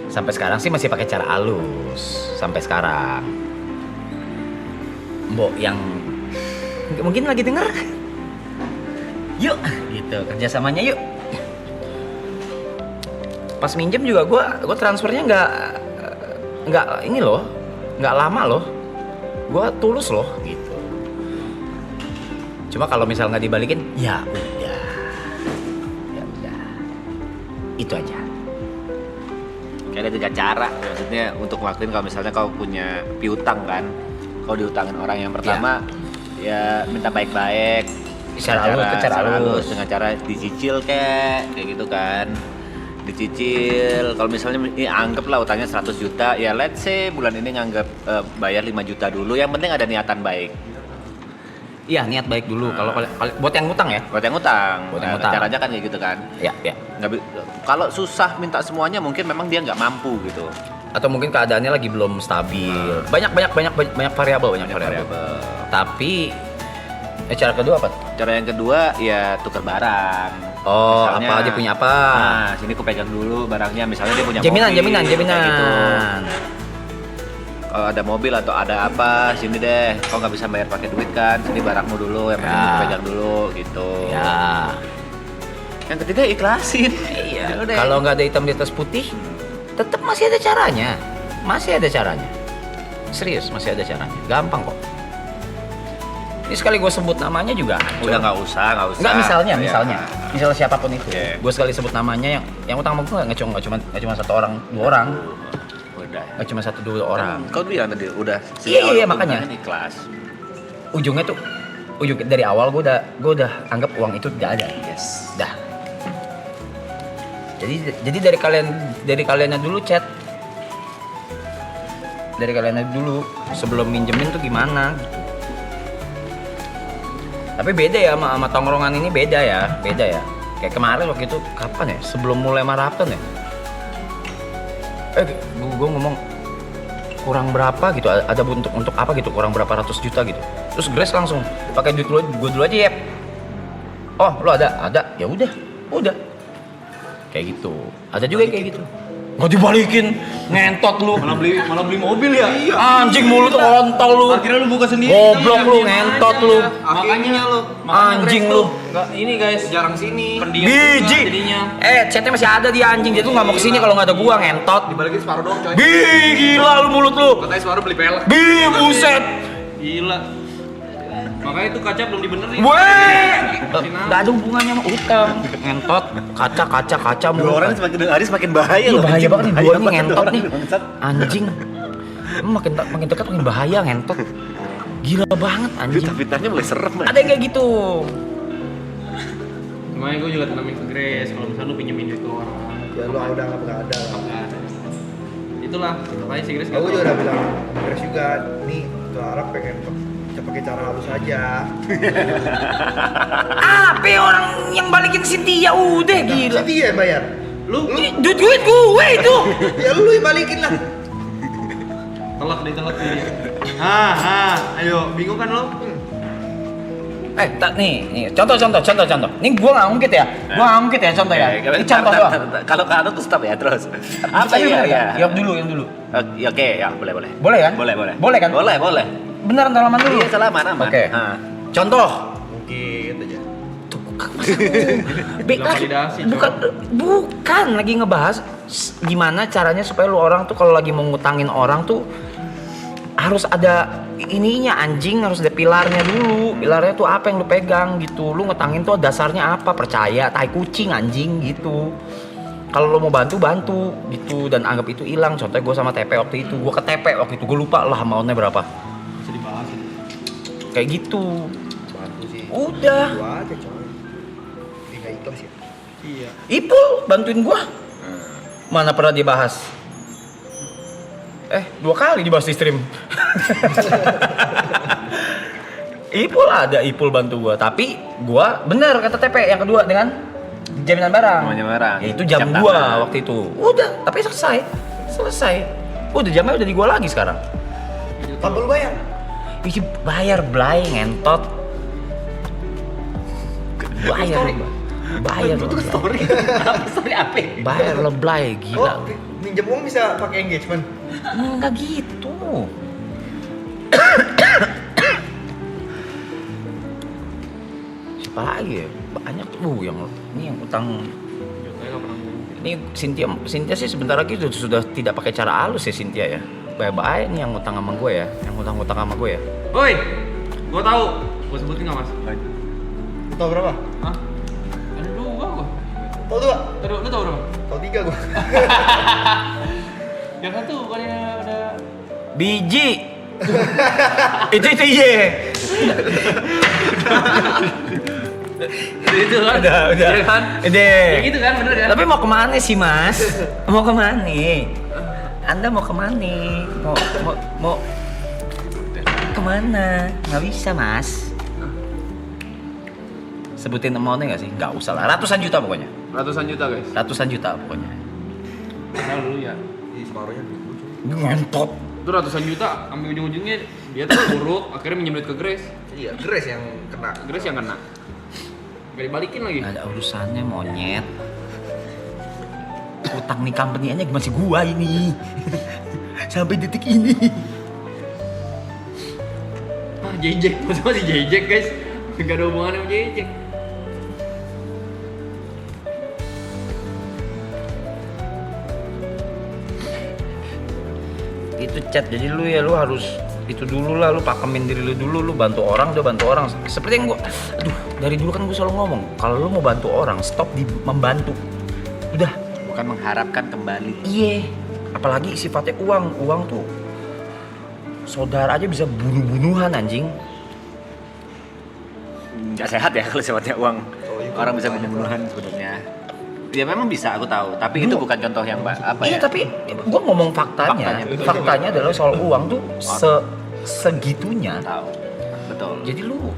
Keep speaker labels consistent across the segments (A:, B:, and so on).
A: Sampai sekarang sih masih pakai cara halus sampai sekarang. Mbok yang mungkin lagi denger, yuk gitu kerjasamanya yuk. Pas minjem juga gue transfernya nggak ini loh, nggak lama loh, gue tulus loh gitu. Cuma kalau misal nggak dibalikin, ya udah, itu aja.
B: Kayak ada 3 cara, maksudnya untuk ngelakuin kalau misalnya kau punya piutang kan, kau diutangin orang yang pertama, ya minta baik-baik,
A: Secara halus.
B: dengan cara dicicil kayak gitu kan, dicicil. Kalau misalnya ini anggaplah utangnya 100 juta, ya let's say bulan ini nganggap bayar 5 juta dulu, yang penting ada niatan baik.
A: Iya, niat baik dulu. Kalau buat yang ngutang ya.
B: Buat yang ngutang,
A: Buat yang ngutang.
B: caranya kan kayak gitu kan.
A: Ya.
B: Kalau susah minta semuanya mungkin memang dia nggak mampu gitu.
A: Atau mungkin keadaannya lagi belum stabil. Banyak variabel. Tapi cara kedua apa?
B: Cara yang kedua ya tukar barang.
A: Oh,
B: Misalnya,
A: apa dia punya apa?
B: Nah, sini aku pegang dulu barangnya. Misalnya dia punya
A: Jaminan.
B: mobil, kayak gitu. Kalau ada mobil atau ada apa, sini deh. Kau nggak bisa bayar pakai duit kan? Sini barangmu dulu, yang penting aku pegang dulu, gitu.
A: Ya.
B: Yang ketiga ikhlasin.
A: Iya.
B: Ya udah.
A: Kalau nggak ada hitam di atas putih, tetap masih ada caranya. Serius, masih ada caranya. Gampang kok. Ini sekali gue sebut namanya juga.
B: Udah nggak usah.
A: Nggak, misalnya siapapun itu.
B: Yeah.
A: Gue sekali sebut namanya yang utang sama gue nggak cuma 1 orang, 2 orang.
B: Udah.
A: Nggak cuma 1-2 orang.
B: Kau bilang tadi udah.
A: Iya, makanya.
B: Ikhlas.
A: Ujung dari awal gue udah anggap uang itu tidak ada.
B: Yes.
A: Dah. Jadi dari kaliannya dulu chat. Dari kaliannya dulu sebelum minjemin tuh gimana gitu. Tapi beda ya sama tongkrongan ini, beda ya. Kayak kemarin waktu itu kapan ya? Sebelum mulai maraton ya. Gue ngomong kurang berapa gitu, ada untuk apa gitu, kurang berapa ratus juta gitu. Terus Grace langsung pakai duit gue dulu aja ya. Oh, lo ada? Ya udah. Kayak gitu. Ada juga yang kayak gitu. Nggak dibalikin, ngentot lu.
C: Malah beli mobil ya?
A: Iya. Anjing mulu tuh kontol lu.
C: Akhirnya lu buka sendiri.
A: Goblok lu, ngentot lu.
C: Makanya lu.
A: Anjing lu.
C: Enggak, ini guys. Jarang sini. Pendiam
A: Biji.
C: jadinya.
A: Chatnya masih ada dia anjing. Dia tuh nggak mau kesini kalau nggak ada gua, ngentot.
C: Dibalikin separuh doang coy.
A: Gila lu mulut lu.
C: Katanya separuh beli pelek.
A: Buset.
C: Gila. Makanya itu kaca belum dibenerin.
A: Weh. Nggak ada hubungannya sama utang. Ngentot. Kaca mulu.
B: Dua orang semakin hari semakin bahaya
A: Iya,
B: loh.
A: bahaya banget nih,
B: Bahaya
A: gua nih
B: banget
A: ngentot
B: orang
A: nih.
B: bangsat.
A: Anjing. Makin dekat makin bahaya, ngentot. Gila banget anjing.
B: Fitnah-fitnahnya mulai serem.
A: Ada yang kayak gitu.
C: Makanya gue juga tanamin ke Grace kalau misalnya lu pinjemin duit ke orang.
D: Ya lu udah nggak ada lah.
C: Nggak ada. Itulah, makanya si Grace
D: Aku juga udah bilang Grace juga nih Clara pengen pakai cara halus aja.
A: Apa orang yang balikin Cynthia udah gila.
D: Jadi dia yang bayar.
C: Lu
A: Duit gue itu.
D: Ya lu yang balikin lah.
C: telak dia. Ayo, bingung kan lo?
A: Nih, contoh. Nih gua nggak ngungkit ya. Contoh ya. Ini contoh doang.
B: Kalau tuh stop ya terus. Apa
A: Tapi
B: ya?
A: bener
B: Ya.
A: kan? Yang dulu.
B: Oke, ya boleh.
A: Boleh kan?
B: Boleh.
A: Boleh kan?
B: Boleh.
A: Beneran salaman dulu.
B: Iya, salaman aman.
A: Oke.
B: Ah.
A: Contoh.
D: Mungkin aja.
C: Bilang validasi,
A: Bukan lagi ngebahas gimana caranya supaya lu orang tuh kalau lagi mau ngutangin orang tuh harus ada ininya anjing, harus ada pilarnya dulu. Pilarnya tuh apa yang lu pegang gitu. Lu ngutangin tuh dasarnya apa? Percaya, tai kucing anjing gitu. Kalau lu mau bantu gitu dan anggap itu hilang. Contohnya gue sama TP waktu itu, gue ke TP waktu itu gue lupa lah amountnya berapa.
C: Bisa dibahas itu.
A: Kayak gitu.
D: Bantu sih.
A: Udah.
D: Gua aja coy. Ini nggak ikhlas ya.
C: Iya.
A: Ipul bantuin gua. Mana pernah dibahas? 2 kali dibahas di stream. Ipul bantu gua, tapi gua bener kata TP yang kedua dengan jaminan barang.
B: Jaminan barang.
A: Ya, itu jam
B: Jam
A: gua
B: tangan.
A: waktu itu. Udah, tapi selesai. Udah jamnya udah di gua lagi sekarang.
D: Tanpa lu bayar.
A: Ih, bayar blay ngentot. Bayar gua. Bayar lo.
B: Story. Apa story apa?
A: Bayar lo Blay, gila.
D: Oh, minjem uang bisa pakai engagement.
A: Enggak gitu. Siapa lagi ya? Banyak tuh yang ini yang utang. Ini Cynthia sih sebentar lagi sudah tidak pakai cara halus ya Cynthia ya. Bye-bye nih yang utang sama gue ya, yang utang-utang sama gue ya.
C: Woi, gua tahu. Gua sebutin nggak mas?
D: Tahu berapa?
C: Hah? Ada 2 gua.
D: Tahu 2?
C: Lu tahu berapa?
D: Tahu 3 gua.
C: Yang satu bukannya udah
A: Biji. itu iya.
C: itu kan?
A: Udah.
C: Ya kan?
A: Udah.
C: Ya gitu kan, bener kan?
A: Tapi mau kemana sih Mas? Mau kemana? Anda mau kemana? Mau kemana? Nggak bisa Mas. Sebutin amountnya nggak sih? Nggak usah lah. Ratusan juta pokoknya.
C: Ratusan juta guys.
A: Ratusan juta pokoknya.
C: Kenal dulu ya.
D: Di separuhnya.
A: Ngentot.
C: Itu ratusan juta, ambil ujung-ujungnya dia tuh buruk, akhirnya minjem duit ke Grace.
D: Iya, Grace yang kena.
C: Grace yang kena. Gak dibalikin lagi.
A: Nggak ada urusannya monyet. Utang nih company-nya masih gua ini. Sampai detik ini.
C: Ah, jejek, masih jejek guys. Gak ada hubungannya sama jejek.
A: Itu chat, jadi lu harus itu dulu lah, lu pakemin diri lu dulu, lu bantu orang, udah bantu orang. Seperti yang gua, dari dulu kan gua selalu ngomong, kalau lu mau bantu orang, stop di membantu. Udah.
B: Bukan mengharapkan kembali.
A: Iya. Apalagi sifatnya uang tuh saudara aja bisa bunuh-bunuhan anjing.
B: Nggak sehat ya kalau sifatnya uang.
D: iya,
B: Orang bisa
D: banyak
B: bunuh-bunuhan sebenarnya. Ya memang bisa, aku tahu. Tapi itu bukan contoh yang apa
A: Iya,
B: ya?
A: tapi gua ngomong faktanya. Faktanya adalah soal uang tuh segitunya.
B: Tahu. Betul.
A: Jadi lu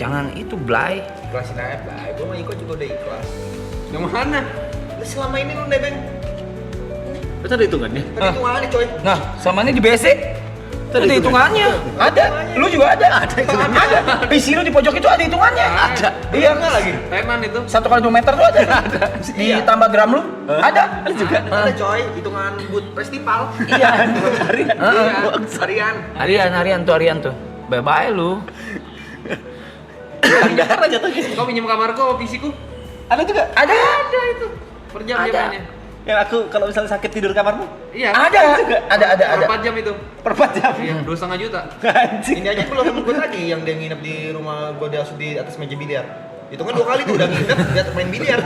A: jangan itu Blay.
D: Ikhlasin aja, Blay. Gua sama Iko juga udah ikhlas.
C: Yang mana?
D: Lah, selama ini lu nebeng.
B: Itu ada hitungannya.
D: Tadi hitungannya coy.
A: Nah, sama ini di BC. Ada hitungannya. Ada. Lu juga ada. Ada. PC lu di pojok itu ada hitungannya.
C: Ada.
A: Iya enggak lagi.
C: Tenan itu.
A: 1 kali 2 meter tuh ada. Ditambah gram lu. Ada.
D: Juga ada coy, hitungan boot festival.
A: Iya.
D: Harian.
A: Harian tuh. Bye-bye lu.
B: Anggaran aja tuh.
C: Kau pinjam kamarku sama PC-ku?
B: Ada juga.
A: Ada.
C: Ada itu. Per jam dia
A: Ada.
C: mainnya.
B: Yang aku kalau misalnya sakit tidur kamarmu.
C: Iya.
A: Ada. Ada.
C: Per 4 jam itu.
B: Per 4 jam.
C: Iya, 2,5 juta.
B: Anjing.
D: Ini aja belum ikut lagi yang dia nginep di rumah gua di atas meja biliar. Itu kan 2 kali tuh udah nginep di atas main biliar.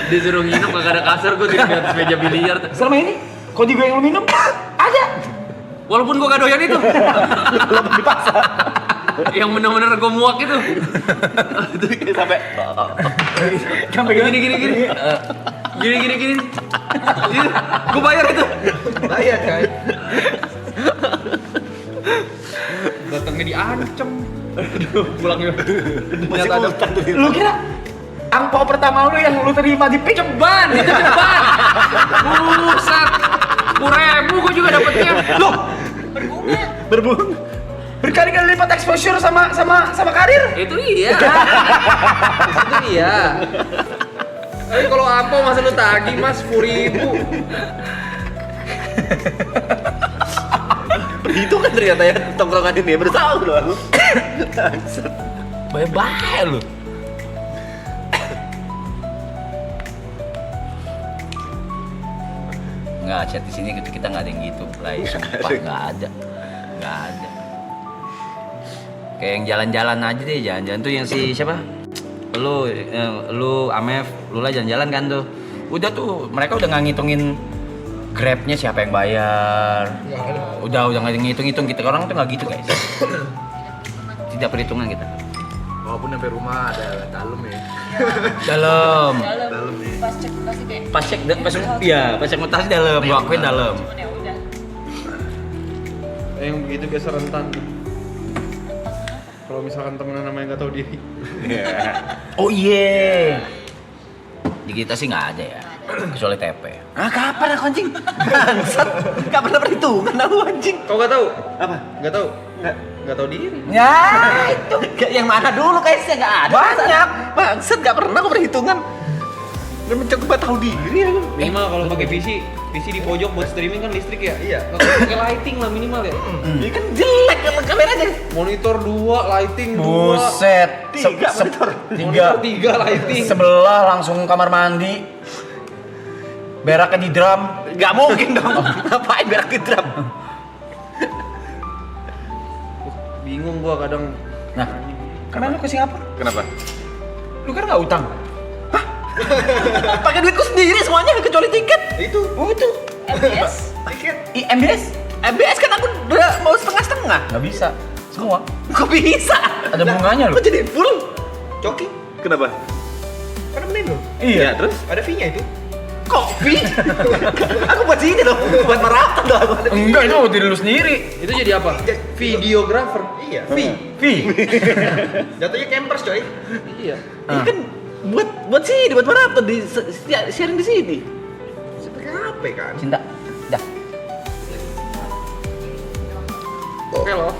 C: Disuruh nginep kagak ada kasur, gua tidur di atas meja biliar.
A: Selama ini kodi gue yang lu minum ada.
C: Walaupun gua gak doyan itu.
B: Di pasar.
C: Yang bener-bener gua muak itu.
B: Sampai
A: Sampai
C: Gini. Gini. Gua bayar itu.
D: Bayar coy.
C: Datangnya diancam. Pulangnya.
B: masih utang tuh.
A: Lu kira angpau pertama lu yang lu terima di pik
C: Ceban, itu ceban. Buset. 10.000 gua juga dapetnya.
A: loh berbunga berkali-kali lipat exposure sama karir.
C: Itu iya. Itu iya. Tapi kalau apa masa lu tagih mas 10.000?
B: Perhitungan ternyata ya tongkrongan ini bersama loh aku.
A: Bye-bye lu. Nggak, chat di sini kita nggak ada yang gitu, Blay. Sumpah nggak ada. Kayak yang jalan-jalan aja deh, jalan-jalan tuh yang si siapa? Lu Amef, lu lah jalan-jalan kan tuh. Udah tuh, mereka udah nggak ngitungin Grabnya siapa yang bayar. Udah nggak ngitung-ngitung kita. Orang tuh nggak gitu guys. Tidak perhitungan kita.
D: Walaupun sampai rumah ada dalam ya.
A: Dalam.
E: Dalam pas cek mutasi deh.
A: Pas cek mutasi dalam, gua akuin dalam.
E: Cuman ya udah.
C: Yang begitu biasa rentan. Kalau misalkan temenan namanya nggak tahu diri.
A: Oh iya. Di kita sih nggak ada ya. Kecuali TP.
B: Ah kapan aku anjing? Bangsat. Enggak pernah perhitungan aku anjing.
C: Kau nggak tahu?
B: Apa?
C: Nggak tahu.
B: Enggak.
C: Nggak tahu diri.
A: Ya, itu
B: Yang mana dulu kayaknya nggak ada.
A: banyak.
B: Bangsat nggak pernah aku perhitungan. Dan mencoba tahu diri aku.
C: Minimal kalau pakai PC di pojok buat streaming kan listrik ya.
D: Iya.
C: Nggak usah pakai lighting lah minimal ya.
B: Ini kan jelek kalau kameranya.
C: Monitor 2, lighting 2.
A: Buset.
B: Tiga monitor.
C: Monitor 3 lighting.
A: Sebelah langsung kamar mandi. Beraknya di drum.
B: Nggak mungkin dong. Ngapain berak di drum?
C: Bingung gua kadang.
A: Nah, kemarin lu ke Singapura,
B: Kenapa?
A: lu kan nggak utang.
B: Pakai duitku sendiri semuanya kecuali tiket.
D: Itu
A: Oh itu,
E: MBS.
D: tiket.
A: MBS
B: MBS kan aku udah mau setengah-setengah.
A: nggak bisa, semua.
B: Kok bisa?
A: Ada bunganya
B: Kok
A: loh.
B: jadi full?
D: Coki.
B: Kenapa?
D: Kan nemenin lo.
B: Ya, terus?
D: Ada fee-nya itu.
B: Kopi? Aku buat sini dong, buat maraton dong aku.
A: Enggak, itu diri lu sendiri.
C: Itu jadi apa? Videographer.
D: Iya.
A: Fee.
D: Jatuhnya campers coy.
C: Iya.
B: Ini kan buat sini, buat maraton di sharing di sini.
D: Seperti apa kan?
A: Cinta. Dah.
C: Oke loh.